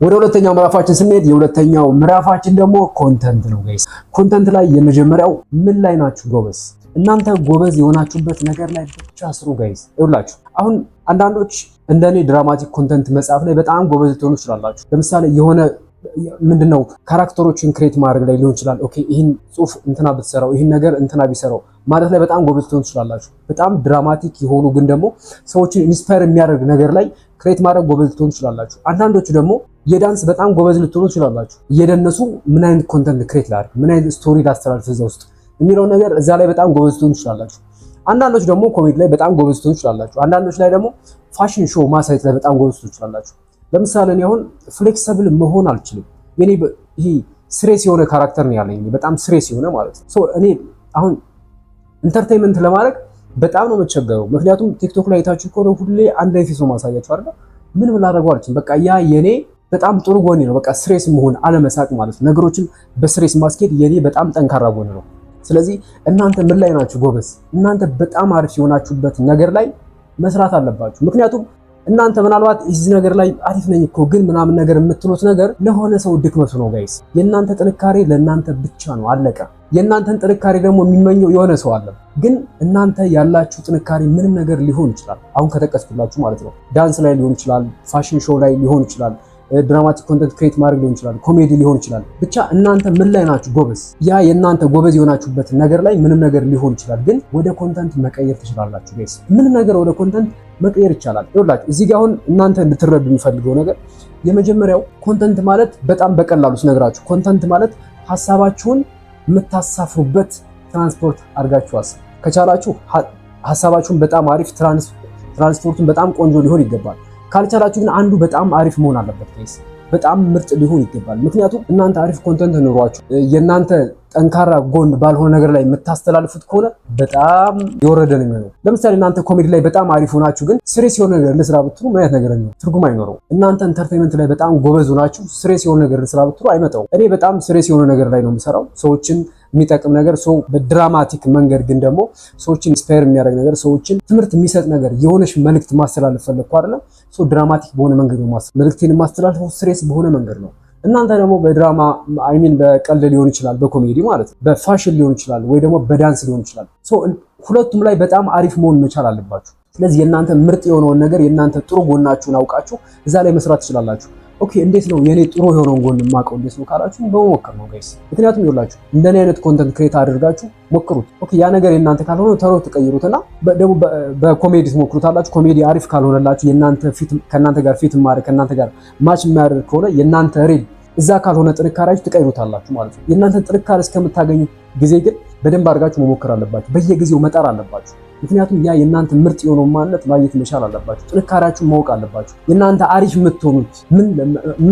ወደ ሁለተኛው ምዕራፋችን ስንሄድ የሁለተኛው ምዕራፋችን ደግሞ ኮንተንት ነው ጋይስ። ኮንተንት ላይ የመጀመሪያው ምን ላይ ናችሁ ጎበዝ? እናንተ ጎበዝ የሆናችሁበት ነገር ላይ ብቻ ስሩ ጋይስ። ይኸውላችሁ አሁን አንዳንዶች እንደኔ ድራማቲክ ኮንተንት መጻፍ ላይ በጣም ጎበዝ ልትሆኑ ትችላላችሁ። ለምሳሌ የሆነ ምንድነው ካራክተሮችን ክሬት ማድረግ ላይ ሊሆን ይችላል። ኦኬ ይሄን ጽሁፍ እንትና ብትሰራው ይሄን ነገር እንትና ቢሰራው ማለት ላይ በጣም ጎበዝ ልትሆኑ ትችላላችሁ። በጣም ድራማቲክ የሆኑ ግን ደግሞ ሰዎችን ኢንስፓየር የሚያደርግ ነገር ላይ ክሬት ማድረግ ጎበዝ ልትሆኑ ትችላላችሁ። አንዳንዶቹ ደግሞ የዳንስ በጣም ጎበዝ ልትሆኑ ትችላላችሁ። እየደነሱ ምን አይነት ኮንተንት ክሬት ላድርግ፣ ምን አይነት ስቶሪ ላስተላልፍ እዛ ውስጥ የሚለው ነገር እዛ ላይ በጣም ጎበዝ ልትሆኑ ትችላላችሁ። አንዳንዶች ደግሞ ኮሜዲ ላይ በጣም ጎበዝ ልትሆኑ ትችላላችሁ። አንዳንዶች ላይ ደግሞ ፋሽን ሾው ማሳየት ላይ በጣም ጎበዝ ልትሆኑ ትችላላችሁ። ለምሳሌ እኔ አሁን ፍሌክሲብል መሆን አልችልም። እኔ ይሄ ስሬስ የሆነ ካራክተር ነው ያለኝ፣ በጣም ስሬስ የሆነ ማለት ነው። እኔ አሁን ኢንተርቴይንመንት ለማድረግ በጣም ነው የምቸገረው። ምክንያቱም ቲክቶክ ላይ የታችሁ ከሆነ ሁሌ አንድ ፊት ነው ማሳያችሁ አይደል? ምንም ላደርገው አልችልም። በቃ ያ የኔ በጣም ጥሩ ጎኔ ነው። በቃ ስሬስ መሆን አለመሳቅ ማለት ነው። ነገሮችን በስሬስ ማስኬድ የኔ በጣም ጠንካራ ጎን ነው። ስለዚህ እናንተ ምን ላይ ናችሁ ጎበዝ? እናንተ በጣም አሪፍ የሆናችሁበት ነገር ላይ መስራት አለባችሁ። ምክንያቱም እናንተ ምናልባት እዚህ ነገር ላይ አሪፍ ነኝ እኮ ግን ምናምን ነገር የምትሉት ነገር ለሆነ ሰው ድክመቱ ነው ጋይስ። የእናንተ ጥንካሬ ለእናንተ ብቻ ነው፣ አለቀ። የእናንተን ጥንካሬ ደግሞ የሚመኘው የሆነ ሰው አለ። ግን እናንተ ያላችሁ ጥንካሬ ምንም ነገር ሊሆን ይችላል። አሁን ከጠቀስኩላችሁ ማለት ነው። ዳንስ ላይ ሊሆን ይችላል፣ ፋሽን ሾው ላይ ሊሆን ይችላል፣ ድራማቲክ ኮንተንት ክሬት ማድረግ ሊሆን ይችላል፣ ኮሜዲ ሊሆን ይችላል። ብቻ እናንተ ምን ላይ ናችሁ ጎበዝ? ያ የእናንተ ጎበዝ የሆናችሁበት ነገር ላይ ምንም ነገር ሊሆን ይችላል፣ ግን ወደ ኮንተንት መቀየር ትችላላችሁ ጋይስ። ምንም ነገር ወደ ኮንተንት መቀየር ይቻላል። ይኸውላችሁ እዚህ ጋር አሁን እናንተ እንድትረዱ የሚፈልገው ነገር የመጀመሪያው ኮንተንት ማለት በጣም በቀላሉ ስነግራችሁ፣ ኮንተንት ማለት ሐሳባችሁን የምታሳፍሩበት ትራንስፖርት አድርጋችሁ አስቡ። ከቻላችሁ ሐሳባችሁን በጣም አሪፍ ትራንስፖርቱን በጣም ቆንጆ ሊሆን ይገባል። ካልቻላችሁ ግን አንዱ በጣም አሪፍ መሆን አለበት ጋይስ። በጣም ምርጥ ሊሆን ይገባል። ምክንያቱም እናንተ አሪፍ ኮንተንት ኖሯችሁ የእናንተ ጠንካራ ጎን ባልሆነ ነገር ላይ የምታስተላልፉት ከሆነ በጣም የወረደ ነው የሚሆነው። ለምሳሌ እናንተ ኮሜዲ ላይ በጣም አሪፍ ሆናችሁ ግን ስሬስ የሆነ ነገር ልስራ ብትሉ ምን አይነት ነገር ነው? ትርጉም አይኖረው። እናንተ ኢንተርቴይንመንት ላይ በጣም ጎበዝ ሆናችሁ ስሬስ የሆነ ነገር ልስራ ብትሉ አይመጣው። እኔ በጣም ስሬስ የሆነ ነገር ላይ ነው የምሰራው፣ ሰዎችን የሚጠቅም ነገር፣ ሰው በድራማቲክ መንገድ ግን ደግሞ ሰዎችን ኢንስፓየር የሚያደርግ ነገር፣ ሰዎችን ትምህርት የሚሰጥ ነገር፣ የሆነች መልእክት ማስተላለፍ ፈለግኩ አይደለም። ድራማቲክ በሆነ መንገድ ነው መልእክቴን ማስተላለፈው፣ ስሬስ በሆነ መንገድ ነው። እናንተ ደግሞ በድራማ በቀልድ ሊሆን ይችላል፣ በኮሜዲ ማለት ነው፣ በፋሽን ሊሆን ይችላል፣ ወይ ደግሞ በዳንስ ሊሆን ይችላል። ሁለቱም ላይ በጣም አሪፍ መሆን መቻል አለባችሁ። ስለዚህ የእናንተ ምርጥ የሆነውን ነገር የእናንተ ጥሩ ጎናችሁን አውቃችሁ እዛ ላይ መስራት ትችላላችሁ። ኦኬ እንዴት ነው የኔ ጥሩ የሆነውን ጎን የማውቀው እንዴት ነው ካላችሁ በመሞከር ነው ጋይስ። ምክንያቱም ይኸውላችሁ እንደኔ አይነት ኮንተንት ክሬት አድርጋችሁ ሞክሩት። ኦኬ ያ ነገር የእናንተ ካልሆነ ተሮ ትቀይሩትና ደግሞ በኮሜዲ ትሞክሩታላችሁ። ኮሜዲ አሪፍ ካልሆነላችሁ ከእናንተ ጋር ፊት ማድረግ ከእናንተ ጋር ማች የሚያደርግ ከሆነ የእናንተ ሪል እዛ ካልሆነ ጥንካሬያችሁ ትቀይሩታላችሁ ማለት ነው። የእናንተን ጥንካሬ እስከምታገኙ ጊዜ ግን በደንብ አድርጋችሁ መሞከር አለባችሁ። በየጊዜው መጣር አለባችሁ። ምክንያቱም ያ የእናንተ ምርጥ የሆነው ማንነት ማግኘት መቻል አለባችሁ። ጥንካሬያችሁን ማወቅ አለባችሁ። የእናንተ አሪፍ የምትሆኑት ምን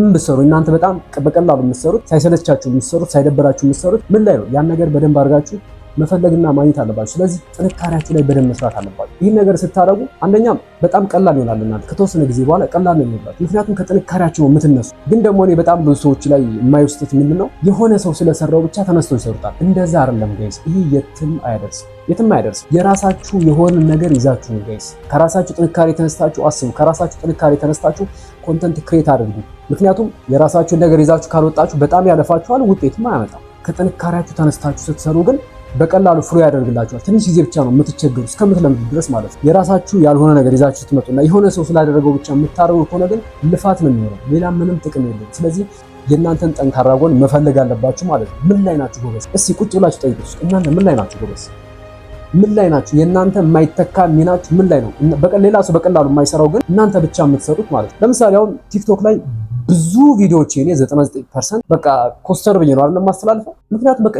ብትሰሩ እናንተ በጣም በቀላሉ የምትሰሩት፣ ሳይሰለቻችሁ የምትሰሩት፣ ሳይደበራችሁ የምትሰሩት ምን ላይ ነው? ያን ነገር በደንብ አድርጋችሁ መፈለግና ማግኘት አለባችሁ። ስለዚህ ጥንካሬያችሁ ላይ በደንብ መስራት አለባችሁ። ይህን ነገር ስታደርጉ አንደኛ በጣም ቀላል ይሆናል። እናንተ ከተወሰነ ጊዜ በኋላ ቀላል ነው የሚሆንላችሁ፣ ምክንያቱም ከጥንካሬያችሁ ነው የምትነሱ። ግን ደግሞ እኔ በጣም ብዙ ሰዎች ላይ የማይወስዱት ምንድነው የሆነ ሰው ስለሰራው ብቻ ተነስተው ይሰሩታል። እንደዛ አይደለም ጋይስ። ይሄ የትም አይደርስም። የራሳችሁ የሆነ ነገር ይዛችሁ ነው ጋይስ። ከራሳችሁ ጥንካሬ ተነስታችሁ አስቡ። ከራሳችሁ ጥንካሬ ተነስታችሁ ኮንተንት ክሬት አድርጉ። ምክንያቱም የራሳችሁን ነገር ይዛችሁ ካልወጣችሁ በጣም ያለፋችኋል፣ ውጤትም አያመጣም። ከጥንካሬያችሁ ተነስታችሁ ስትሰሩ ግን በቀላሉ ፍሎ ያደርግላችኋል። ትንሽ ጊዜ ብቻ ነው የምትቸገሩ እስከምትለምዱ ድረስ ማለት ነው። የራሳችሁ ያልሆነ ነገር ይዛችሁ ትመጡና የሆነ ሰው ስላደረገው ብቻ የምታደርጉ ከሆነ ግን ልፋት ነው የሚሆነው፣ ሌላ ምንም ጥቅም የለም። ስለዚህ የእናንተን ጠንካራ ጎን መፈለግ አለባችሁ ማለት ነው። ምን ላይ ናችሁ ጎበዝ? እስቲ ቁጭ ብላችሁ ጠይቁት። እናንተ ምን ላይ ናችሁ ጎበዝ? ምን ላይ ናችሁ? የእናንተ የማይተካ ሚናችሁ ምን ላይ ነው? ሌላ ሰው በቀላሉ የማይሰራው ግን እናንተ ብቻ የምትሰሩት ማለት ነው። ለምሳሌ አሁን ቲክቶክ ላይ ብዙ ቪዲዮዎች የኔ 99% በቃ ኮስተር ብዬ ነው አይደል ማስተላልፈው። ምክንያቱም በቃ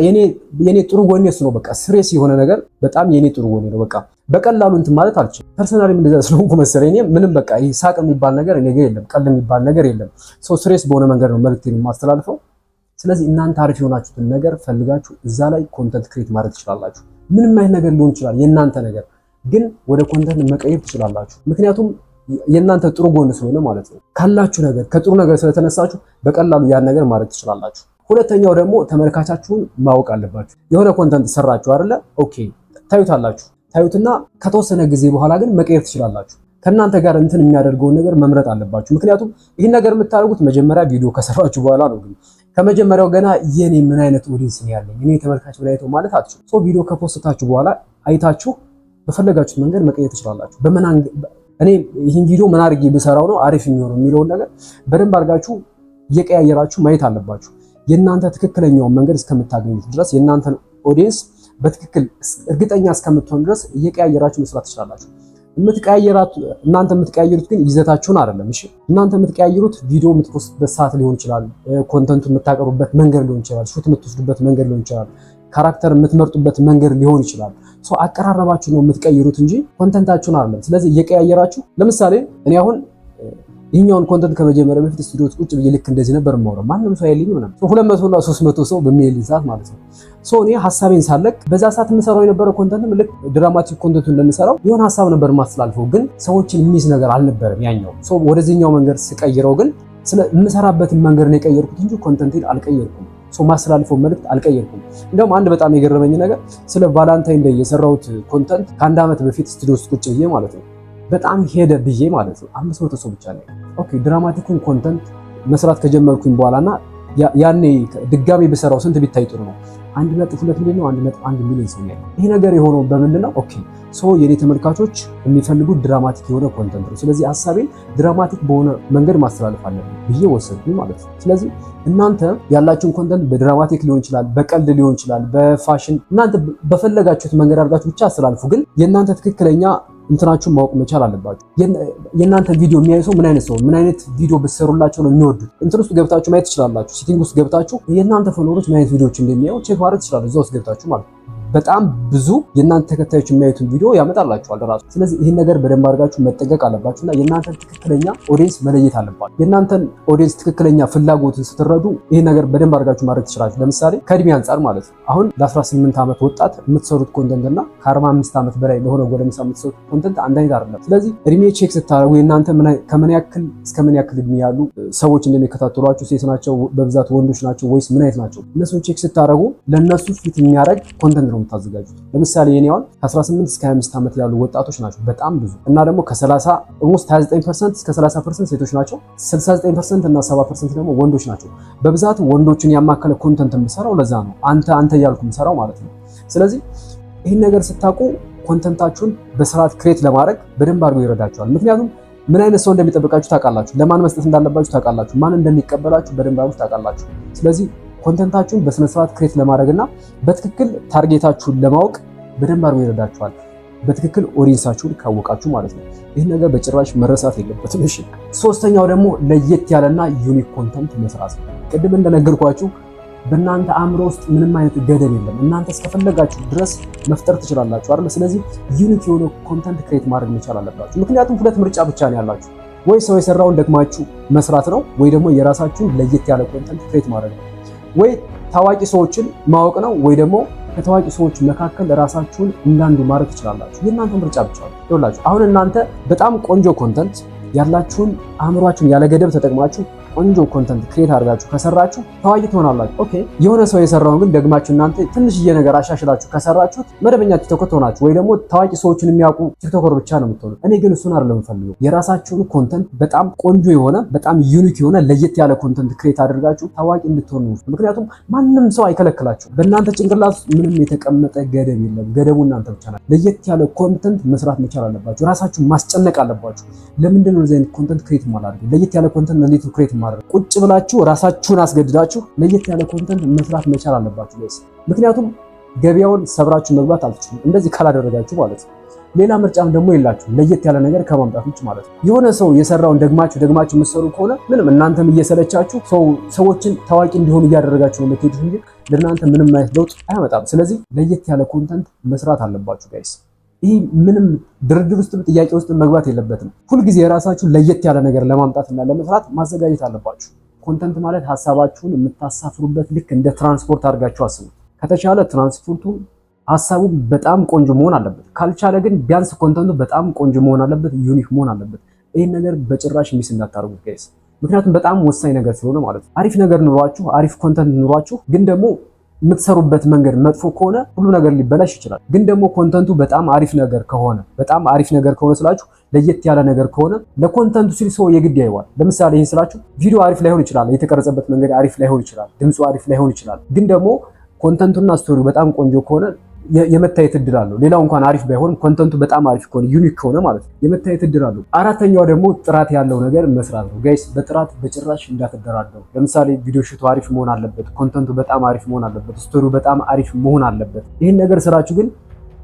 የኔ ጥሩ ጎኔ እሱ ነው። በቃ ስሬስ የሆነ ነገር በጣም የኔ ጥሩ ጎኔ ነው። በቃ በቀላሉ እንትን ማለት አልችልም። ፐርሰናሊ እንደዛ ስለሆንኩ መሰለኝ ምንም በቃ ይሄ ሳቅ የሚባል ነገር እኔ ጋር የለም፣ ቀልድ የሚባል ነገር የለም። ስሬስ በሆነ መንገድ ነው መልእክቴን የማስተላልፈው። ስለዚህ እናንተ አሪፍ የሆናችሁትን ነገር ፈልጋችሁ እዛ ላይ ኮንተንት ክሬት ማድረግ ትችላላችሁ። ምንም አይነት ነገር ሊሆን ይችላል የእናንተ ነገር፣ ግን ወደ ኮንተንት መቀየር ትችላላችሁ። ምክንያቱም የእናንተ ጥሩ ጎን ስለሆነ ማለት ነው። ካላችሁ ነገር ከጥሩ ነገር ስለተነሳችሁ በቀላሉ ያን ነገር ማድረግ ትችላላችሁ። ሁለተኛው ደግሞ ተመልካቻችሁን ማወቅ አለባችሁ። የሆነ ኮንተንት ሰራችሁ አይደለ? ኦኬ ታዩታላችሁ። ታዩትና ከተወሰነ ጊዜ በኋላ ግን መቀየር ትችላላችሁ። ከእናንተ ጋር እንትን የሚያደርገውን ነገር መምረጥ አለባችሁ። ምክንያቱም ይህን ነገር የምታደርጉት መጀመሪያ ቪዲዮ ከሰራችሁ በኋላ ነው። ግን ከመጀመሪያው ገና የኔ ምን አይነት ኦዲየንስ ነው ያለኝ እኔ ተመልካች ላይ ነው ማለት አትችሉ። ሶ ቪዲዮ ከፖስታችሁ በኋላ አይታችሁ በፈለጋችሁት መንገድ መቀየር ትችላላችሁ። እኔ ይህን ቪዲዮ ምን አድርጌ ብሰራው ነው አሪፍ የሚሆነው የሚለውን ነገር በደንብ አድርጋችሁ እየቀያየራችሁ ማየት አለባችሁ። የእናንተ ትክክለኛውን መንገድ እስከምታገኙት ድረስ የእናንተን ኦዲየንስ በትክክል እርግጠኛ እስከምትሆን ድረስ እየቀያየራችሁ መስራት ትችላላችሁ። እናንተ የምትቀያየሩት ግን ይዘታችሁን አይደለም። እሺ እናንተ የምትቀያየሩት ቪዲዮ የምትፖስትበት ሰዓት ሊሆን ይችላል፣ ኮንተንቱ የምታቀርቡበት መንገድ ሊሆን ይችላል፣ ሹት የምትወስዱበት መንገድ ሊሆን ይችላል፣ ካራክተር የምትመርጡበት መንገድ ሊሆን ይችላል። አቀራረባችሁ ነው የምትቀይሩት እንጂ ኮንተንታችሁን አይደለም። ስለዚህ እየቀያየራችሁ ለምሳሌ እኔ አሁን ይሄኛውን ኮንተንት ከመጀመሪያ በፊት ስቱዲዮ ውስጥ ቁጭ ብዬ ልክ እንደዚህ ነበር የማወራው። ማንንም ሰው አይልኝም ምናምን 200 እና 300 ሰው በሚልኝ ሰዓት ማለት ነው። እኔ ሐሳቤን ሳለቅ በዛ ሰዓት የምሰራው የነበረው ኮንተንት ልክ ድራማቲክ ኮንተንቱ እንደምሰራው የሆነ ሐሳብ ነበር የማስተላልፈው፣ ግን ሰዎችን የሚይዝ ነገር አልነበረም ያኛው። ወደዚህኛው መንገድ ስቀይረው ግን የምሰራበትን መንገድ ነው የቀየርኩት እንጂ ኮንተንቴን አልቀየርኩም። ማስተላልፈው መልእክት አልቀየርኩም። እንደውም አንድ በጣም የገረመኝ ነገር ስለ ቫላንታይን ዴይ የሰራሁት ኮንተንት ከአንድ ዓመት በፊት ስቱዲዮ ውስጥ ቁጭ ብዬ ማለት ነው በጣም ሄደ ብዬ ማለት ነው 500 ሰው ብቻ ነው። ኦኬ ድራማቲኩን ኮንተንት መስራት ከጀመርኩኝ በኋላና ያኔ ድጋሚ በሰራው ስንት ቢታይ ጥሩ ነው? 1.2 ሚሊዮን ነው 1.1 ሚሊዮን ሰው ነው። ይሄ ነገር የሆነው በምንድን ነው? ኦኬ የኔ ተመልካቾች የሚፈልጉት ድራማቲክ የሆነ ኮንተንት ነው። ስለዚህ ሐሳቤን ድራማቲክ በሆነ መንገድ ማስተላለፍ አለብኝ ብዬ ወሰንኩኝ ማለት ነው። ስለዚህ እናንተ ያላችሁን ኮንተንት በድራማቲክ ሊሆን ይችላል፣ በቀልድ ሊሆን ይችላል፣ በፋሽን እናንተ በፈለጋችሁት መንገድ አድርጋችሁ ብቻ አስተላልፉ። ግን የእናንተ ትክክለኛ እንትናችሁን ማወቅ መቻል አለባችሁ። የእናንተ ቪዲዮ የሚያዩ ሰው ምን አይነት ቪዲዮ ብትሰሩላቸው ነው የሚወዱት? እንትን ውስጥ ገብታችሁ ማየት ትችላላችሁ። ሴቲንግ ውስጥ ገብታችሁ የእናንተ ፎሎወሮች ምን አይነት ቪዲዮዎች እንደሚያዩ ቼክ ማድረግ ትችላላችሁ። እዛ ውስጥ ገብታችሁ ማለት ነው። በጣም ብዙ የእናንተ ተከታዮች የሚያዩትን ቪዲዮ ያመጣላችኋል ራሱ። ስለዚህ ይህን ነገር በደንብ አድርጋችሁ መጠንቀቅ አለባችሁና የእናንተን ትክክለኛ ኦዲየንስ መለየት አለባችሁ። የእናንተን ኦዲየንስ ትክክለኛ ፍላጎትን ስትረዱ ይህን ነገር በደንብ አድርጋችሁ ማድረግ ትችላላችሁ። ለምሳሌ ከእድሜ አንጻር ማለት ነው። አሁን ለ18 ዓመት ወጣት የምትሰሩት ኮንተንት እና ከ45 ዓመት በላይ ለሆነ ጎለምሳ የምትሰሩት ኮንተንት አንድ አይነት አይደለም። ስለዚህ እድሜ ቼክ ስታደርጉ የእናንተ ከምን ያክል እስከ ምን ያክል እድሜ ያሉ ሰዎች እንደሚከታተሏችሁ ሴት ናቸው በብዛት ወንዶች ናቸው ወይስ ምን አይነት ናቸው? እነሱን ቼክ ስታደርጉ ለእነሱ ፊት የሚያደርግ ኮንተንት ነው የምታዘጋጁት። ለምሳሌ የኔ አሁን ከ18 እስከ 25 ዓመት ያሉ ወጣቶች ናቸው በጣም ብዙ እና ደግሞ ከ30 ኦልሞስት 29% እስከ 30% ሴቶች ናቸው። 69% እና 70% ደግሞ ወንዶች ናቸው። በብዛት ወንዶችን ያማከለ ኮንተንት የምሰራው ለዛ ነው። አንተ እያልኩ የምሰራው ማለት ነው። ስለዚህ ይህን ነገር ስታውቁ ኮንተንታችሁን በስርዓት ክሬት ለማድረግ በደንብ አድርጎ ይረዳችኋል። ምክንያቱም ምን አይነት ሰው እንደሚጠብቃችሁ ታውቃላችሁ፣ ለማን መስጠት እንዳለባችሁ ታውቃላችሁ፣ ማን እንደሚቀበላችሁ በደንብ አድርጎ ታውቃላችሁ። ስለዚህ ኮንተንታችሁን በስነ ስርዓት ክሬት ለማድረግና በትክክል ታርጌታችሁን ለማወቅ በደንብ አድርጎ ይረዳችኋል። በትክክል ኦዲየንሳችሁን ካወቃችሁ ማለት ነው። ይህ ነገር በጭራሽ መረሳት የለበትም። እሺ ሶስተኛው ደግሞ ለየት ያለና ዩኒክ ኮንተንት መስራት ነው። ቅድም እንደነገርኳችሁ በእናንተ አእምሮ ውስጥ ምንም አይነት ገደብ የለም። እናንተ እስከፈለጋችሁ ድረስ መፍጠር ትችላላችሁ አይደል? ስለዚህ ዩኒክ የሆነ ኮንተንት ክሬት ማድረግ መቻል አለባችሁ። ምክንያቱም ሁለት ምርጫ ብቻ ነው ያላችሁ። ወይ ሰው የሰራውን ደግማችሁ መስራት ነው፣ ወይ ደግሞ የራሳችሁን ለየት ያለ ኮንተንት ክሬት ማድረግ ነው። ወይ ታዋቂ ሰዎችን ማወቅ ነው፣ ወይ ደግሞ ከታዋቂ ሰዎች መካከል ራሳችሁን እንዳንዱ ማድረግ ትችላላችሁ። የእናንተ ምርጫ ብቻ ነው። ይኸውላችሁ አሁን እናንተ በጣም ቆንጆ ኮንተንት ያላችሁን አእምሯችሁን ያለ ገደብ ተጠቅማችሁ ቆንጆ ኮንተንት ክሬት አድርጋችሁ ከሰራችሁ ታዋቂ ትሆናላችሁ። ኦኬ የሆነ ሰው የሰራውን ግን ደግማችሁ እናንተ ትንሽዬ ነገር አሻሽላችሁ ከሰራችሁት መደበኛ ቲክቶከር ትሆናችሁ፣ ወይ ደግሞ ታዋቂ ሰዎችን የሚያውቁ ቲክቶከር ብቻ ነው የምትሆኑት። እኔ ግን እሱን አይደለም የምፈልገው። የራሳችሁን ኮንተንት በጣም ቆንጆ የሆነ በጣም ዩኒክ የሆነ ለየት ያለ ኮንተንት ክሬት አድርጋችሁ ታዋቂ እንድትሆኑ። ምክንያቱም ማንም ሰው አይከለክላችሁ። በእናንተ ጭንቅላት ምንም የተቀመጠ ገደብ የለም። ገደቡ እናንተ ብቻ ናችሁ። ለየት ያለ ኮንተንት መስራት መቻል አለባችሁ። ራሳችሁን ማስጨነቅ አለባችሁ። ለምንድን ነው ዘይን ኮንተንት ክሬት ማለት? ለየት ያለ ኮንተንት ለየት ክሬት ማድረግ ቁጭ ብላችሁ ራሳችሁን አስገድዳችሁ ለየት ያለ ኮንተንት መስራት መቻል አለባችሁ ጋይስ። ምክንያቱም ገበያውን ሰብራችሁ መግባት አልትችሉም እንደዚህ ካላደረጋችሁ ማለት ነው። ሌላ ምርጫም ደግሞ የላችሁ ለየት ያለ ነገር ከማምጣት ውጭ ማለት ነው። የሆነ ሰው የሰራውን ደግማችሁ የምትሰሩ ከሆነ ምንም እናንተም እየሰለቻችሁ ሰዎችን ታዋቂ እንዲሆኑ እያደረጋችሁ ነው የምትሄዱት እንጂ ለእናንተ ምንም አይነት ለውጥ አያመጣም። ስለዚህ ለየት ያለ ኮንተንት መስራት አለባችሁ ጋይስ። ይህ ምንም ድርድር ውስጥ ጥያቄ ውስጥ መግባት የለበትም። ሁልጊዜ የራሳችሁን ለየት ያለ ነገር ለማምጣትና ለመስራት ማዘጋጀት አለባችሁ። ኮንተንት ማለት ሀሳባችሁን የምታሳፍሩበት ልክ እንደ ትራንስፖርት አድርጋችሁ አስቡ። ከተቻለ ትራንስፖርቱ ሀሳቡ በጣም ቆንጆ መሆን አለበት። ካልቻለ ግን ቢያንስ ኮንተንቱ በጣም ቆንጆ መሆን አለበት፣ ዩኒክ መሆን አለበት። ይህን ነገር በጭራሽ ሚስ እንዳታደርጉት ጋይስ፣ ምክንያቱም በጣም ወሳኝ ነገር ስለሆነ ማለት ነው። አሪፍ ነገር ኑሯችሁ፣ አሪፍ ኮንተንት ኑሯችሁ ግን ደግሞ የምትሰሩበት መንገድ መጥፎ ከሆነ ሁሉ ነገር ሊበላሽ ይችላል። ግን ደግሞ ኮንተንቱ በጣም አሪፍ ነገር ከሆነ ስላችሁ ለየት ያለ ነገር ከሆነ ለኮንተንቱ ሲል ሰው የግድ ያይዋል። ለምሳሌ ይሄን ስላችሁ ቪዲዮ አሪፍ ላይሆን ይችላል፣ የተቀረጸበት መንገድ አሪፍ ላይሆን ይችላል፣ ድምፁ አሪፍ ላይሆን ይችላል። ግን ደግሞ ኮንተንቱና ስቶሪው በጣም ቆንጆ ከሆነ የመታየት እድል አለው። ሌላው እንኳን አሪፍ ባይሆን ኮንተንቱ በጣም አሪፍ ከሆነ ዩኒክ ከሆነ ማለት ነው የመታየት እድል አለው። አራተኛው ደግሞ ጥራት ያለው ነገር መስራት ነው ጋይስ። በጥራት በጭራሽ እንዳትደራደሩ። ለምሳሌ ቪዲዮ ሽቱ አሪፍ መሆን አለበት፣ ኮንተንቱ በጣም አሪፍ መሆን አለበት፣ ስቶሪው በጣም አሪፍ መሆን አለበት። ይህን ነገር ስራችሁ ግን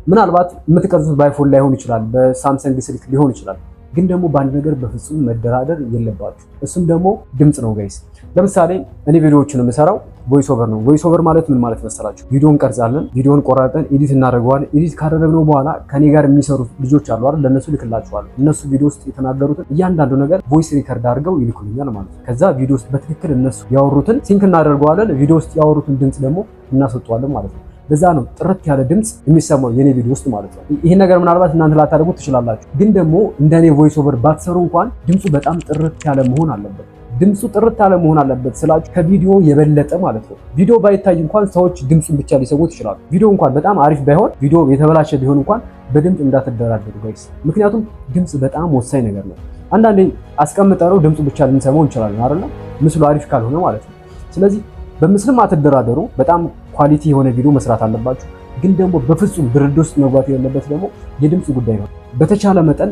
ምናልባት የምትቀርጹት በአይፎን ላይሆን ይችላል፣ በሳምሰንግ ስልክ ሊሆን ይችላል። ግን ደግሞ በአንድ ነገር በፍጹም መደራደር የለባችሁ። እሱም ደግሞ ድምፅ ነው ጋይስ። ለምሳሌ እኔ ቪዲዮዎችን የምሰራው ቮይስ ኦቨር ነው። ቮይስ ኦቨር ማለት ምን ማለት መሰላችሁ? ቪዲዮን ቀርጻለን፣ ቪዲዮን ቆራርጠን ኤዲት እናደርገዋለን። ኤዲት ካደረግነው በኋላ ከኔ ጋር የሚሰሩ ልጆች አሉ አይደል? ለነሱ ልክላቸዋለሁ። እነሱ ቪዲዮ ውስጥ የተናገሩትን እያንዳንዱ ነገር ቮይስ ሪከርድ አድርገው ይልኩልኛል ማለት ነው። ከዛ ቪዲዮ ውስጥ በትክክል እነሱ ያወሩትን ሲንክ እናደርገዋለን። ቪዲዮ ውስጥ ያወሩትን ድምፅ ደግሞ እናስወጣዋለን ማለት ነው። በዛ ነው ጥርት ያለ ድምፅ የሚሰማው የኔ ቪዲዮ ውስጥ ማለት ነው። ይሄን ነገር ምናልባት እናንተ ላታደርጉት ትችላላችሁ። ግን ደግሞ እንደኔ ቮይስ ኦቨር ባትሰሩ እንኳን ድምፁ በጣም ጥርት ያለ መሆን አለበት። ድምፁ ጥርት ያለ መሆን አለበት ስላችሁ ከቪዲዮ የበለጠ ማለት ነው። ቪዲዮ ባይታይ እንኳን ሰዎች ድምፁን ብቻ ሊሰሙት ይችላሉ። ቪዲዮ እንኳን በጣም አሪፍ ባይሆን፣ ቪዲዮ የተበላሸ ቢሆን እንኳን በድምፅ እንዳትደራደሩ ጋይስ። ምክንያቱም ድምፅ በጣም ወሳኝ ነገር ነው። አንዳንዴ አስቀምጠነው ድምፁ ብቻ ልንሰማው እንችላለን አይደል? ምስሉ አሪፍ ካልሆነ ማለት ነው። ስለዚህ በምስልም አትደራደሩ። በጣም ኳሊቲ የሆነ ቪዲዮ መስራት አለባችሁ። ግን ደግሞ በፍጹም ድርድር ውስጥ መግባት የሌለበት ደግሞ የድምፅ ጉዳይ ነው። በተቻለ መጠን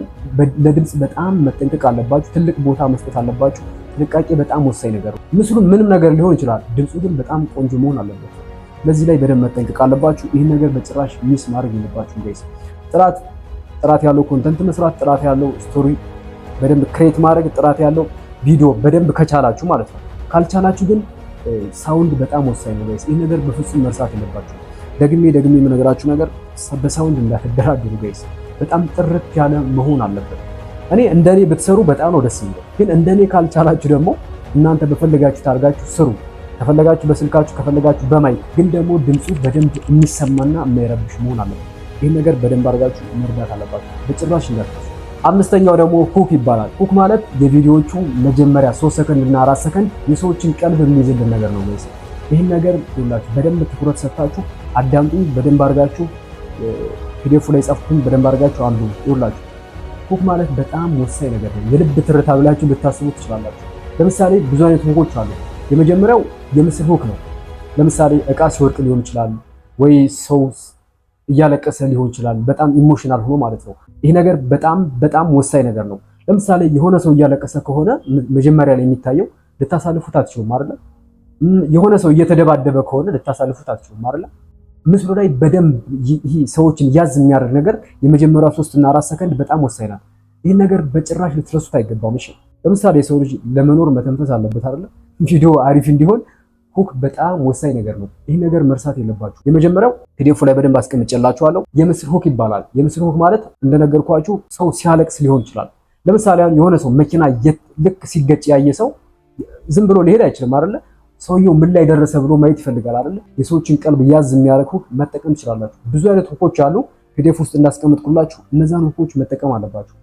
ለድምፅ በጣም መጠንቀቅ አለባችሁ። ትልቅ ቦታ መስጠት አለባችሁ። ጥንቃቄ በጣም ወሳኝ ነገር ነው። ምስሉ ምንም ነገር ሊሆን ይችላል፣ ድምፁ ግን በጣም ቆንጆ መሆን አለበት። ለዚህ ላይ በደንብ መጠንቀቅ አለባችሁ። ይህን ነገር በጭራሽ ሚስ ማድረግ የለባችሁ ጋይስ። ጥራት ያለው ኮንተንት መስራት፣ ጥራት ያለው ስቶሪ በደንብ ክሬት ማድረግ፣ ጥራት ያለው ቪዲዮ በደንብ ከቻላችሁ ማለት ነው። ካልቻላችሁ ግን ሳውንድ በጣም ወሳኝ ነው ጋይስ። ይህ ነገር በፍጹም መርሳት የለባችሁ። ደግሜ የምነግራችሁ ነገር በሳውንድ እንዳትደራደሩ ጋይስ። በጣም ጥርት ያለ መሆን አለበት። እኔ እንደኔ ብትሰሩ በጣም ነው ደስ የሚለው። ግን እንደኔ ካልቻላችሁ ደግሞ እናንተ በፈለጋችሁ ታርጋችሁ ስሩ። ከፈለጋችሁ በስልካችሁ፣ ከፈለጋችሁ በማይክ። ግን ደግሞ ድምፁ በደንብ የሚሰማና የማይረብሽ መሆን አለበት። ይህን ነገር በደንብ አድርጋችሁ መርዳት አለባችሁ። በጭራሽ እንዳትረሱ። አምስተኛው ደግሞ ሁክ ይባላል። ሁክ ማለት የቪዲዮዎቹ መጀመሪያ 3 ሰከንድ እና 4 ሰከንድ የሰዎችን ቀልብ የሚይዝልን ነገር ነው ጋይስ። ይህን ነገር ሁላችሁ በደንብ ትኩረት ሰጥታችሁ አዳምጡ። በደንብ አድርጋችሁ ፒዲኤፍ ላይ ጻፉትን በደንብ አድርጋችሁ አንዱ ሁላችሁ። ሁክ ማለት በጣም ወሳኝ ነገር ነው። የልብ ትርታ ብላችሁ ልታስቡ ትችላላችሁ። ለምሳሌ ብዙ አይነት ሁኮች አሉ። የመጀመሪያው የምስል ሁክ ነው። ለምሳሌ እቃ ሲወድቅ ሊሆን ይችላል፣ ወይ ሰው እያለቀሰ ሊሆን ይችላል። በጣም ኢሞሽናል ሆኖ ማለት ነው። ይሄ ነገር በጣም ወሳኝ ነገር ነው። ለምሳሌ የሆነ ሰው እያለቀሰ ከሆነ መጀመሪያ ላይ የሚታየው ልታሳልፉት አትችሉም አይደል? የሆነ ሰው እየተደባደበ ከሆነ ልታሳልፉት አትችሉም አይደል? ምስሉ ላይ በደንብ ይሄ ሰዎችን ያዝ የሚያደርግ ነገር የመጀመሪያው 3 እና 4 ሰከንድ በጣም ወሳኝ ናት። ይሄን ነገር በጭራሽ ልትረሱት አይገባም። እሺ፣ ለምሳሌ የሰው ልጅ ለመኖር መተንፈስ አለበት አይደል? ቪዲዮ አሪፍ እንዲሆን ሁክ በጣም ወሳኝ ነገር ነው። ይህ ነገር መርሳት የለባችሁ። የመጀመሪያው ፒዲኤፍ ላይ በደንብ አስቀምጬላችኋለሁ። የምስል ሁክ ይባላል። የምስል ሁክ ማለት እንደነገርኳችሁ ሰው ሲያለቅስ ሊሆን ይችላል። ለምሳሌ የሆነ ሰው መኪና ልክ ሲገጭ ያየ ሰው ዝም ብሎ ሊሄድ አይችልም አይደለ? ሰውየው ምን ላይ ደረሰ ብሎ ማየት ይፈልጋል አይደለ? የሰዎችን ቀልብ ያዝ የሚያደርግ ሁክ መጠቀም ትችላላችሁ። ብዙ አይነት ሁኮች አሉ። ፒዲኤፍ ውስጥ እንዳስቀምጥኩላችሁ እነዛን ሁኮች መጠቀም አለባችሁ።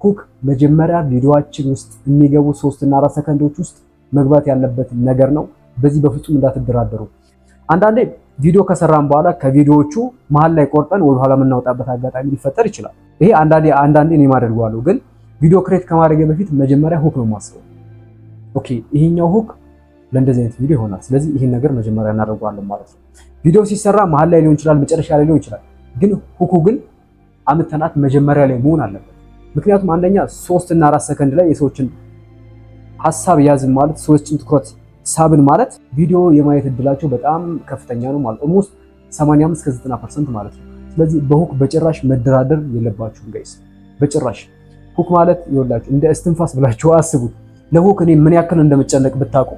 ሁክ መጀመሪያ ቪዲዮአችን ውስጥ የሚገቡ 3 እና 4 ሰከንዶች ውስጥ መግባት ያለበት ነገር ነው። በዚህ በፍጹም እንዳትደራደሩ። አንዳንዴ ቪዲዮ ከሰራን በኋላ ከቪዲዮዎቹ መሀል ላይ ቆርጠን ወደ ኋላ የምናወጣበት አጋጣሚ ሊፈጠር ይችላል። ይሄ አንዳንዴ እኔ ማደርገዋለሁ። ግን ቪዲዮ ክሬት ከማድረግ በፊት መጀመሪያ ሁክ ነው የማስበው። ኦኬ ይሄኛው ሁክ ለእንደዚህ አይነት ቪዲዮ ይሆናል። ስለዚህ ይሄን ነገር መጀመሪያ እናደርገዋለን ማለት ነው። ቪዲዮ ሲሰራ መሀል ላይ ሊሆን ይችላል፣ መጨረሻ ላይ ሊሆን ይችላል። ግን ሁኩ ግን አምተናት መጀመሪያ ላይ መሆን አለበት። ምክንያቱም አንደኛ 3 እና 4 ሰከንድ ላይ የሰዎችን ሐሳብ ያዝን ማለት ሰዎችን ትኩረት ሳብን ማለት ቪዲዮ የማየት እድላቸው በጣም ከፍተኛ ነው ማለት ኦልሞስት 85 እስከ 90% ማለት ነው። ስለዚህ በሁክ በጭራሽ መደራደር የለባችሁም ጋይስ፣ በጭራሽ። ሁክ ማለት ይኸውላችሁ እንደ እስትንፋስ ብላችሁ አስቡት። ለሁክ እኔ ምን ያክል እንደምጨነቅ ብታውቁ፣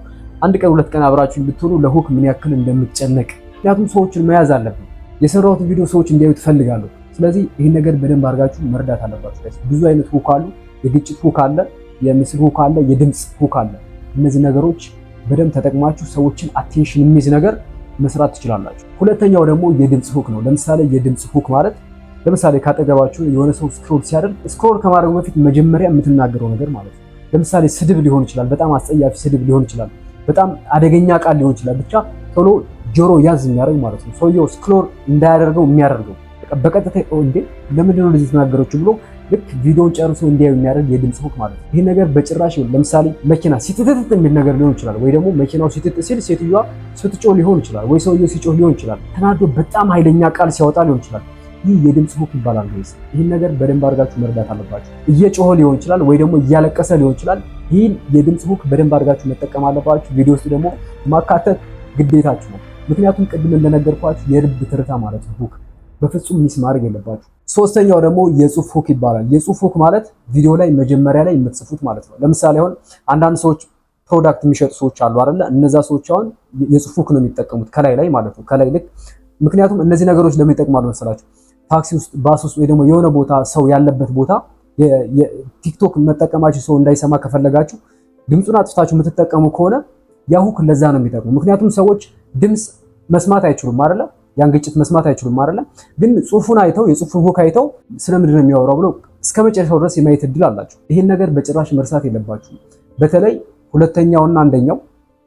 አንድ ቀን 2 ቀን አብራችሁ ብትሆኑ ለሁክ ምን ያክል እንደምጨነቅ። ምክንያቱም ሰዎችን መያዝ አለብን። የሰራሁት ቪዲዮ ሰዎች እንዲያዩት እፈልጋለሁ። ስለዚህ ይህን ነገር በደንብ አድርጋችሁ መርዳት አለባችሁ ጋይስ። ብዙ አይነት ሁክ አሉ። የግጭት ሁክ አለ፣ የምስል ሁክ አለ፣ የድምፅ ሁክ አለ። እነዚህ ነገሮች በደንብ ተጠቅማችሁ ሰዎችን አቴንሽን የሚይዝ ነገር መስራት ትችላላችሁ። ሁለተኛው ደግሞ የድምፅ ሁክ ነው። ለምሳሌ የድምፅ ሁክ ማለት ለምሳሌ ካጠገባችሁ የሆነ ሰው ስክሮል ሲያደርግ ስክሮል ከማድረጉ በፊት መጀመሪያ የምትናገረው ነገር ማለት ነው። ለምሳሌ ስድብ ሊሆን ይችላል፣ በጣም አስጸያፊ ስድብ ሊሆን ይችላል፣ በጣም አደገኛ ቃል ሊሆን ይችላል። ብቻ ቶሎ ጆሮ ያዝ የሚያደርግ ማለት ነው። ሰውየው ስክሮል እንዳያደርገው የሚያደርገው በቀጥታ እንዴ ለምንድን ነው እንደዚህ ተናገረች ብሎ ልክ ቪዲዮውን ጨርሶ እንዲያዩ የሚያደርግ የድምጽ ሁክ ማለት ነው። ይሄ ነገር በጭራሽ ለምሳሌ መኪና ሲትትት የሚል ነገር ሊሆን ይችላል፣ ወይ ደግሞ መኪናው ሲትት ሲል ሴትዮዋ ስትጮህ ሊሆን ይችላል፣ ወይ ሰውየው ሲጮህ ሊሆን ይችላል፣ ተናዶ በጣም ኃይለኛ ቃል ሲያወጣ ሊሆን ይችላል። ይህ የድምጽ ሁክ ይባላል ጋይስ። ይህን ነገር በደንብ አድርጋችሁ መረዳት አለባችሁ። እየጮኸ ሊሆን ይችላል፣ ወይ ደግሞ እያለቀሰ ሊሆን ይችላል። ይህን የድምጽ ሁክ በደንብ አድርጋችሁ መጠቀም አለባችሁ። ቪዲዮ ውስጥ ደግሞ ማካተት ግዴታችሁ ነው። ምክንያቱም ቅድም እንደነገርኳችሁ የልብ ትርታ ማለት ነው ሁክ በፍጹም ሚስ ማድረግ የለባችሁ። ሶስተኛው ደግሞ የጽሁፍ ሁክ ይባላል። የጽሁፍ ሁክ ማለት ቪዲዮ ላይ መጀመሪያ ላይ የምትጽፉት ማለት ነው። ለምሳሌ አሁን አንዳንድ ሰዎች ፕሮዳክት የሚሸጡ ሰዎች አሉ አይደለ? እነዛ ሰዎች አሁን የጽሁፍ ሁክ ነው የሚጠቀሙት ከላይ ላይ ማለት ነው። ከላይ ልክ ምክንያቱም እነዚህ ነገሮች ለምን ይጠቅማሉ መሰላችሁ? ታክሲ ውስጥ፣ ባስ ውስጥ ወይ ደግሞ የሆነ ቦታ ሰው ያለበት ቦታ ቲክቶክ መጠቀማችሁ ሰው እንዳይሰማ ከፈለጋችሁ ድምፁን አጥፍታችሁ የምትጠቀሙ ከሆነ ያ ሁክ ለዛ ነው የሚጠቅሙ። ምክንያቱም ሰዎች ድምፅ መስማት አይችሉም አይደለ? ያን ግጭት መስማት አይችሉም አይደለም። ግን ጽሁፉን አይተው የጽሁፉን ሁክ አይተው ስለምንድን ነው የሚያወራው ብለው እስከ መጨረሻው ድረስ የማየት እድል አላቸው። ይሄን ነገር በጭራሽ መርሳት የለባችሁ። በተለይ ሁለተኛውና አንደኛው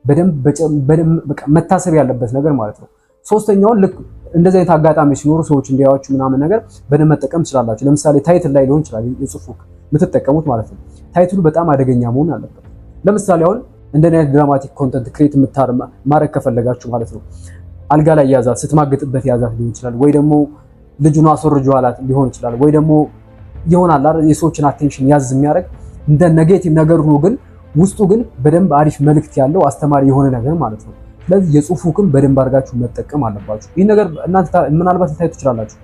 በደንብ መታሰብ ያለበት ነገር ማለት ነው። ሶስተኛውን ልክ እንደዚህ አይነት አጋጣሚ ሲኖሩ ሰዎች እንዲያዩዋችሁ ምናምን ነገር በደንብ መጠቀም ትችላላችሁ። ለምሳሌ ታይትል ላይ ሊሆን ይችላል የጽሁፍ ሁክ የምትጠቀሙት ማለት ነው። ታይትሉ በጣም አደገኛ መሆን አለበት። ለምሳሌ አሁን እንደዚህ አይነት ድራማቲክ ኮንተንት ክሬት ማድረግ ከፈለጋችሁ ማለት ነው አልጋ ላይ ያዛት ስትማግጥበት ያዛት ሊሆን ይችላል፣ ወይ ደግሞ ልጁን አስወርጇላት ሊሆን ይችላል፣ ወይ ደግሞ ይሆናል አይደል የሰዎችን አቴንሽን ያዝ የሚያደርግ እንደ ኔጌቲቭ ነገር ሆኖ ግን ውስጡ ግን በደንብ አሪፍ መልእክት ያለው አስተማሪ የሆነ ነገር ማለት ነው። ስለዚህ የጽሁፍ ሁክን በደንብ አድርጋችሁ መጠቀም አለባችሁ። ይህ ነገር እናንተ ምናልባት ልታዩ ትችላላችሁ።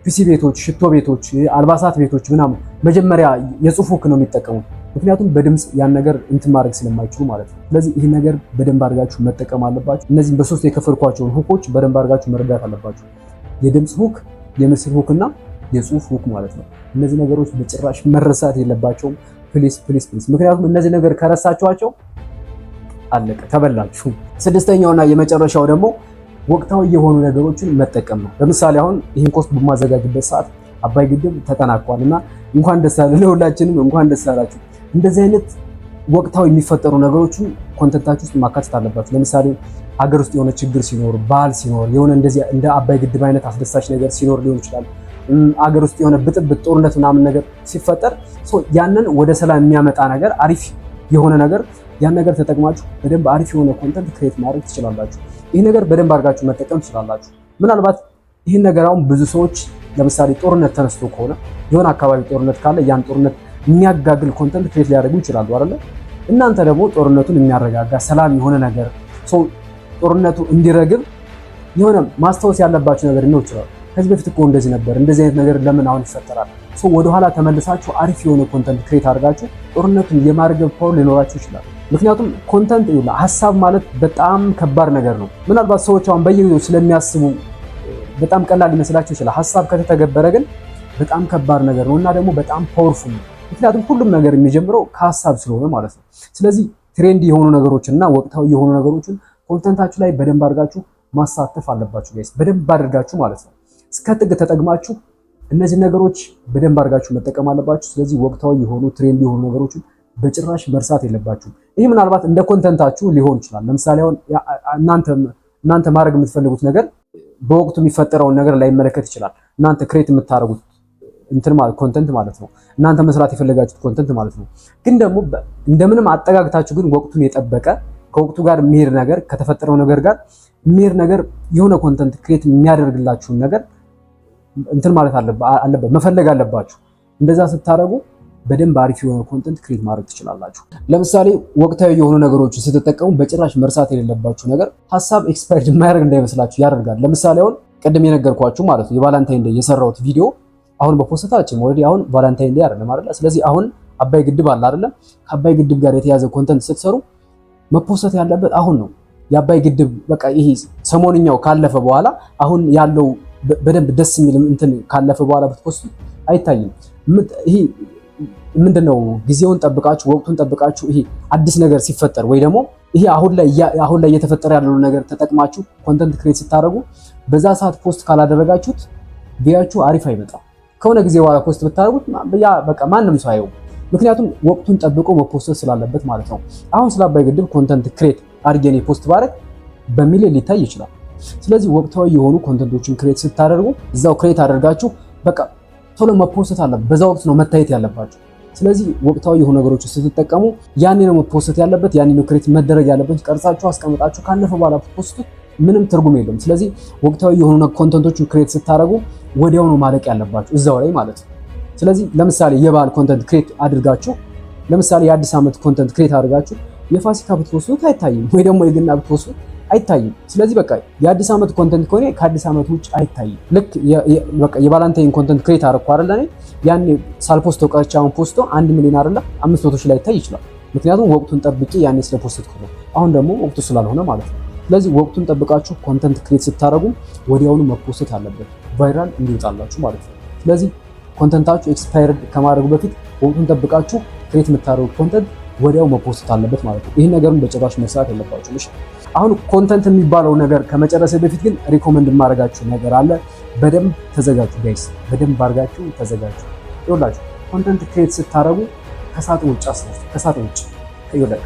ፒሲ ቤቶች፣ ሽቶ ቤቶች፣ አልባሳት ቤቶች ምናምን መጀመሪያ የጽሁፍ ሁክ ነው የሚጠቀሙት። ምክንያቱም በድምጽ ያን ነገር እንትን ማድረግ ስለማይችሉ ማለት ነው። ስለዚህ ይህ ነገር በደንብ አድርጋችሁ መጠቀም አለባችሁ። እነዚህም በሶስት የከፈልኳቸውን ሁኮች በደንብ አድርጋችሁ መረዳት አለባችሁ። የድምጽ ሁክ፣ የምስል ሁክ እና የጽሁፍ ሁክ ማለት ነው። እነዚህ ነገሮች በጭራሽ መረሳት የለባቸውም። ፕሊስ ፕሊስ ፕሊስ። ምክንያቱም እነዚህ ነገር ከረሳችኋቸው አለቀ፣ ተበላችሁ። ስድስተኛውና የመጨረሻው ደግሞ ወቅታዊ የሆኑ ነገሮችን መጠቀም ነው። ለምሳሌ አሁን ይህን ኮስት በማዘጋጅበት ሰዓት አባይ ግድብ ተጠናቋል እና እንኳን ደስ አለ ለሁላችንም፣ እንኳን ደስ አላችሁ። እንደዚህ አይነት ወቅታዊ የሚፈጠሩ ነገሮችን ኮንተንታችሁ ውስጥ ማካተት አለባችሁ። ለምሳሌ ሀገር ውስጥ የሆነ ችግር ሲኖር፣ ባህል ሲኖር፣ የሆነ እንደዚህ እንደ አባይ ግድብ አይነት አስደሳች ነገር ሲኖር ሊሆን ይችላል። ሀገር ውስጥ የሆነ ብጥብጥ፣ ጦርነት ምናምን ነገር ሲፈጠር ያንን ወደ ሰላም የሚያመጣ ነገር፣ አሪፍ የሆነ ነገር ያን ነገር ተጠቅማችሁ በደንብ አሪፍ የሆነ ኮንተንት ክሬት ማድረግ ትችላላችሁ። ይህ ነገር በደንብ አድርጋችሁ መጠቀም ትችላላችሁ። ምናልባት ይህን ነገር አሁን ብዙ ሰዎች ለምሳሌ ጦርነት ተነስቶ ከሆነ የሆነ አካባቢ ጦርነት ካለ ያን ጦርነት የሚያጋግል ኮንተንት ክሬት ሊያደርጉ ይችላሉ አይደለ? እናንተ ደግሞ ጦርነቱን የሚያረጋጋ ሰላም የሆነ ነገር ጦርነቱ እንዲረግብ የሆነ ማስታወስ ያለባችሁ ነገር ነው ይችላል። ከዚህ በፊት እኮ እንደዚህ ነበር፣ እንደዚህ አይነት ነገር ለምን አሁን ይፈጠራል? ወደኋላ ተመልሳችሁ አሪፍ የሆነ ኮንተንት ክሬት አድርጋችሁ ጦርነቱን የማርገብ ፓወር ሊኖራችሁ ይችላል። ምክንያቱም ኮንተንት ሀሳብ ማለት በጣም ከባድ ነገር ነው። ምናልባት ሰዎች አሁን በየጊዜው ስለሚያስቡ በጣም ቀላል ሊመስላችሁ ይችላል። ሀሳብ ከተተገበረ ግን በጣም ከባድ ነገር ነው እና ደግሞ በጣም ፓወርፉል ነው። ምክንያቱም ሁሉም ነገር የሚጀምረው ከሀሳብ ስለሆነ ማለት ነው። ስለዚህ ትሬንድ የሆኑ ነገሮችን እና ወቅታዊ የሆኑ ነገሮችን ኮንተንታችሁ ላይ በደንብ አድርጋችሁ ማሳተፍ አለባችሁ ጋይስ፣ በደንብ አድርጋችሁ ማለት ነው። እስከ ጥግ ተጠቅማችሁ እነዚህ ነገሮች በደንብ አድርጋችሁ መጠቀም አለባችሁ። ስለዚህ ወቅታዊ የሆኑ ትሬንድ የሆኑ ነገሮችን በጭራሽ መርሳት የለባችሁ። ይህ ምናልባት እንደ ኮንተንታችሁ ሊሆን ይችላል። ለምሳሌ አሁን እናንተ ማድረግ የምትፈልጉት ነገር በወቅቱ የሚፈጠረውን ነገር ላይመለከት ይችላል። እናንተ ክሬት የምታደርጉት እንትን ማለት ኮንተንት ማለት ነው። እናንተ መስራት የፈለጋችሁት ኮንተንት ማለት ነው። ግን ደግሞ እንደምንም አጠጋግታችሁ ግን ወቅቱን የጠበቀ ከወቅቱ ጋር የሚሄድ ነገር ከተፈጠረው ነገር ጋር የሚሄድ ነገር የሆነ ኮንተንት ክሬት የሚያደርግላችሁን ነገር እንትን ማለት አለበት መፈለግ አለባችሁ። እንደዛ ስታደርጉ በደንብ አሪፍ የሆነ ኮንተንት ክሬት ማድረግ ትችላላችሁ። ለምሳሌ ወቅታዊ የሆኑ ነገሮችን ስትጠቀሙ በጭራሽ መርሳት የሌለባችሁ ነገር ሀሳብ ኤክስፓየርድ የማያደርግ እንዳይመስላችሁ ያደርጋል። ለምሳሌ አሁን ቅድም የነገርኳችሁ ማለት ነው የቫላንታይን ዴይ የሰራሁት ቪዲዮ አሁን በፖስታችን ኦልሬዲ አሁን ቫላንታይን ዴይ አይደለም አይደል? ስለዚህ አሁን አባይ ግድብ አለ አይደለም? ከአባይ ግድብ ጋር የተያዘ ኮንተንት ስትሰሩ መፖስት ያለበት አሁን ነው። የአባይ ግድብ በቃ ይሄ ሰሞንኛው ካለፈ በኋላ አሁን ያለው በደንብ ደስ የሚል እንትን ካለፈ በኋላ ብትፖስቱ አይታይም። ይሄ ምንድነው ጊዜውን ጠብቃችሁ ወቅቱን ጠብቃችሁ ይሄ አዲስ ነገር ሲፈጠር ወይ ደግሞ ይሄ አሁን ላይ እየተፈጠረ ያለው ነገር ተጠቅማችሁ ኮንተንት ክሬት ስታደርጉ በዛ ሰዓት ፖስት ካላደረጋችሁት ቪዲዮአችሁ አሪፍ አይመጣም። ከሆነ ጊዜ በኋላ ፖስት ብታደርጉት ያ በቃ ማንም ሰው አየው። ምክንያቱም ወቅቱን ጠብቆ መፖስት ስላለበት ማለት ነው። አሁን ስለ አባይ ግድብ ኮንተንት ክሬት አድርጌ ፖስት ባደርግ በሚሊዮን ሊታይ ይችላል። ስለዚህ ወቅታዊ የሆኑ ኮንተንቶችን ክሬት ስታደርጉ እዛው ክሬት አድርጋችሁ በቃ ቶሎ መፖስት አለበት። በዛ ወቅት ነው መታየት ያለባችሁ። ስለዚህ ወቅታዊ የሆኑ ነገሮችን ስትጠቀሙ ያኔ ነው መፖስት ያለበት፣ ያኔ ነው ክሬት መደረግ ያለበት። ቀርጻችሁ አስቀምጣችሁ ካለፈ በኋላ ፖስት ምንም ትርጉም የለውም። ስለዚህ ወቅታዊ የሆኑ ኮንተንቶችን ክሬት ስታደርጉ ወዲያው ነው ማለቅ ያለባችሁ እዛው ላይ ማለት ነው። ስለዚህ ለምሳሌ የበዓል ኮንተንት ክሬት አድርጋችሁ ለምሳሌ የአዲስ ዓመት ኮንተንት ክሬት አድርጋችሁ የፋሲካ ብትፖስቱት አይታይም፣ ወይ ደግሞ የገና ብትፖስቱት አይታይም። ስለዚህ በቃ የአዲስ ዓመት ኮንተንት ከሆነ ከአዲስ ዓመት ውጭ አይታይም። ልክ በቃ የቫላንታይን ኮንተንት ክሬት አደረኩ አይደል እኔ ያኔ ሳልፖስተው ቀርቼ አሁን ፖስቶ 1 ሚሊዮን አይደለ 500 ሺህ ላይ ይታይ ይችላል። ምክንያቱም ወቅቱን ጠብቄ ያኔ ስለፖስትኩት ነው። አሁን ደግሞ ወቅቱ ስላልሆነ ማለት ነው። ስለዚህ ወቅቱን ጠብቃችሁ ኮንተንት ክሬት ስታደርጉ ወዲያውኑ መፖስት አለበት፣ ቫይራል እንዲወጣላችሁ ማለት ነው። ስለዚህ ኮንተንታችሁ ኤክስፓየርድ ከማድረጉ በፊት ወቅቱን ጠብቃችሁ ክሬት የምታደርጉት ኮንተንት ወዲያው መፖስት አለበት ማለት ነው። ይህን ነገሩን በጭራሽ መስራት የለባችሁም። እሺ አሁን ኮንተንት የሚባለው ነገር ከመጨረሴ በፊት ግን ሪኮመንድ የማደርጋችሁ ነገር አለ። በደንብ ተዘጋጁ ጋይስ፣ በደንብ አድርጋችሁ ተዘጋጁ። ይኸውላችሁ ኮንተንት ክሬት ስታደርጉ ከሳጥን ውጭ አስቡ።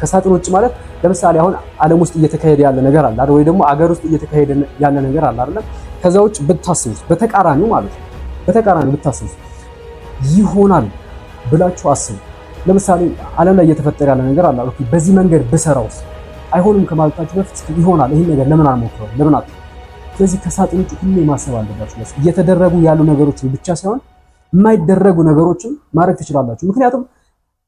ከሳጥን ውጭ ማለት ለምሳሌ አሁን ዓለም ውስጥ እየተካሄደ ያለ ነገር አለ አይደል? ወይ ደግሞ አገር ውስጥ እየተካሄደ ያለ ነገር አለ አይደል? ከዛ ውጭ ብታስቡት በተቃራኒው ማለት ነው። በተቃራኒው ብታስቡት ይሆናል ብላችሁ አስቡ። ለምሳሌ ዓለም ላይ እየተፈጠረ ያለ ነገር አለ። ኦኬ በዚህ መንገድ ብሰራውስ አይሆንም ከማለታችሁ በፊት ይሆናል፣ ይሄን ነገር ለምን አልሞክረውም ለምን አት ስለዚህ ከሳጥን ውጭ ሁሌ ማሰብ አለባችሁ። እየተደረጉ ያሉ ነገሮችን ብቻ ሳይሆን የማይደረጉ ነገሮችን ማድረግ ትችላላችሁ። ምክንያቱም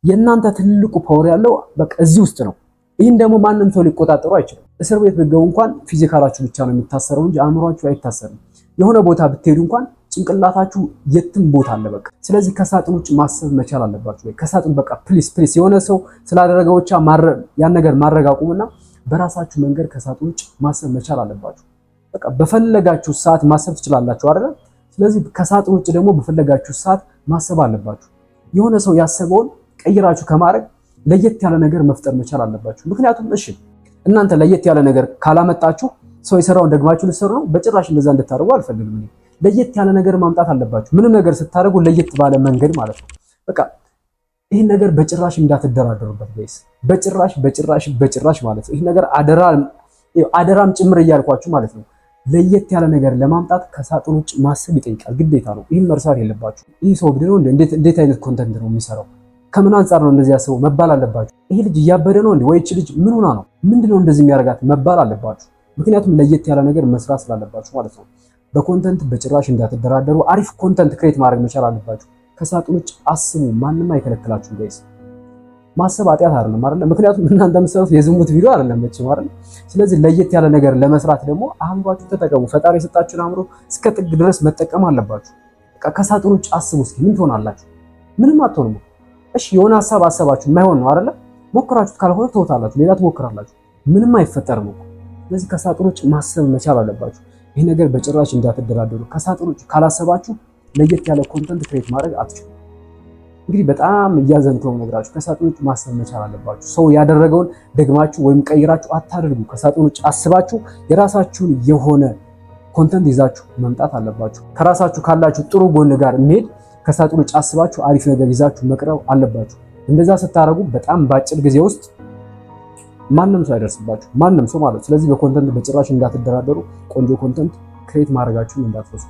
የእናንተ ትልቁ ፓወር ያለው በቃ እዚህ ውስጥ ነው። ይህን ደግሞ ማንም ሰው ሊቆጣጠሩ አይችልም። እስር ቤት ብትገቡ እንኳን ፊዚካላችሁ ብቻ ነው የሚታሰረው እንጂ አእምሯችሁ አይታሰርም። የሆነ ቦታ ብትሄዱ እንኳን ጭንቅላታችሁ የትም ቦታ አለ በቃ። ስለዚህ ከሳጥን ውጭ ማሰብ መቻል አለባችሁ። ወይ ከሳጥን በቃ ፕሊስ የሆነ ሰው ስላደረገው ብቻ ያን ነገር ማድረግ አቁሙና በራሳችሁ መንገድ ከሳጥን ውጭ ማሰብ መቻል አለባችሁ። በቃ በፈለጋችሁ ሰዓት ማሰብ ትችላላችሁ አይደል? ስለዚህ ከሳጥን ውጭ ደግሞ በፈለጋችሁ ሰዓት ማሰብ አለባችሁ። የሆነ ሰው ያሰበውን ቀይራችሁ ከማድረግ ለየት ያለ ነገር መፍጠር መቻል አለባችሁ። ምክንያቱም እሺ እናንተ ለየት ያለ ነገር ካላመጣችሁ ሰው የሰራውን ደግማችሁ ልትሰሩ ነው። በጭራሽ እንደዛ እንድታደርጉ አልፈልግም እኔ። ለየት ያለ ነገር ማምጣት አለባችሁ። ምንም ነገር ስታደርጉ ለየት ባለ መንገድ ማለት ነው። በቃ ይህን ነገር በጭራሽ እንዳትደራደሩበት ጋይስ። በጭራሽ ማለት ነው። ይህ ነገር አደራም ጭምር እያልኳችሁ ማለት ነው። ለየት ያለ ነገር ለማምጣት ከሳጥን ውጭ ማሰብ ይጠይቃል፣ ግዴታ ነው። ይህን መርሳት የለባችሁ። ይህ ሰው ብድነው እንዴት አይነት ኮንተንት ነው የሚሰራው? ከምን አንጻር ነው እንደዚህ ያሰበው መባል አለባችሁ። ይሄ ልጅ እያበደ ነው እንዴ? ወይ እቺ ልጅ ምን ሆና ነው? ምንድነው እንደዚህ የሚያደርጋት መባል አለባችሁ። ምክንያቱም ለየት ያለ ነገር መስራት ስላለባችሁ ማለት ነው። በኮንተንት በጭራሽ እንዳትደራደሩ። አሪፍ ኮንተንት ክሬት ማድረግ መቻል አለባችሁ። ከሳጥን ውጭ አስቡ፣ ማንም አይከለክላችሁም ጋይስ። ማሰብ ኃጢአት አይደለም አይደል? ምክንያቱም እናንተ የምትሰሩት የዝሙት ቪዲዮ አይደለም መቼም አይደል? ስለዚህ ለየት ያለ ነገር ለመስራት ደግሞ አእምሯችሁ ተጠቀሙ። ፈጣሪ የሰጣችሁን አእምሮ እስከ ጥግ ድረስ መጠቀም አለባችሁ። በቃ ከሳጥን ውጭ አስቡ። እስኪ ምን ትሆናላችሁ? ምንም አትሆኑም። እሺ የሆነ ሐሳብ አሰባችሁ የማይሆን ነው አይደል? ሞክራችሁት ካልሆነ ተውታላችሁ፣ ሌላ ትሞክራላችሁ። ምንም አይፈጠርም እኮ። ስለዚህ ከሳጥን ውጭ ማሰብ መቻል አለባችሁ። ይሄ ነገር በጭራሽ እንዳትደራደሩ። ከሳጥን ውጭ ካላሰባችሁ ለየት ያለ ኮንተንት ክሬት ማድረግ አትችሉም። እንግዲህ በጣም እያዘንኩ ነው ነግራችሁ። ከሳጥን ውጭ ማሰብ መቻል አለባችሁ። ሰው ያደረገውን ደግማችሁ ወይም ቀይራችሁ አታድርጉ። ከሳጥን ውጭ አስባችሁ የራሳችሁን የሆነ ኮንተንት ይዛችሁ መምጣት አለባችሁ። ከራሳችሁ ካላችሁ ጥሩ ጎን ጋር የሚሄድ ከሳጥን ውጭ አስባችሁ አሪፍ ነገር ይዛችሁ መቅረብ አለባችሁ። እንደዛ ስታደርጉ በጣም በአጭር ጊዜ ውስጥ ማንም ሰው አይደርስባችሁ፣ ማንም ሰው ማለት። ስለዚህ በኮንተንት በጭራሽ እንዳትደራደሩ። ቆንጆ ኮንተንት ክሬት ማድረጋችሁን እንዳትረሱ።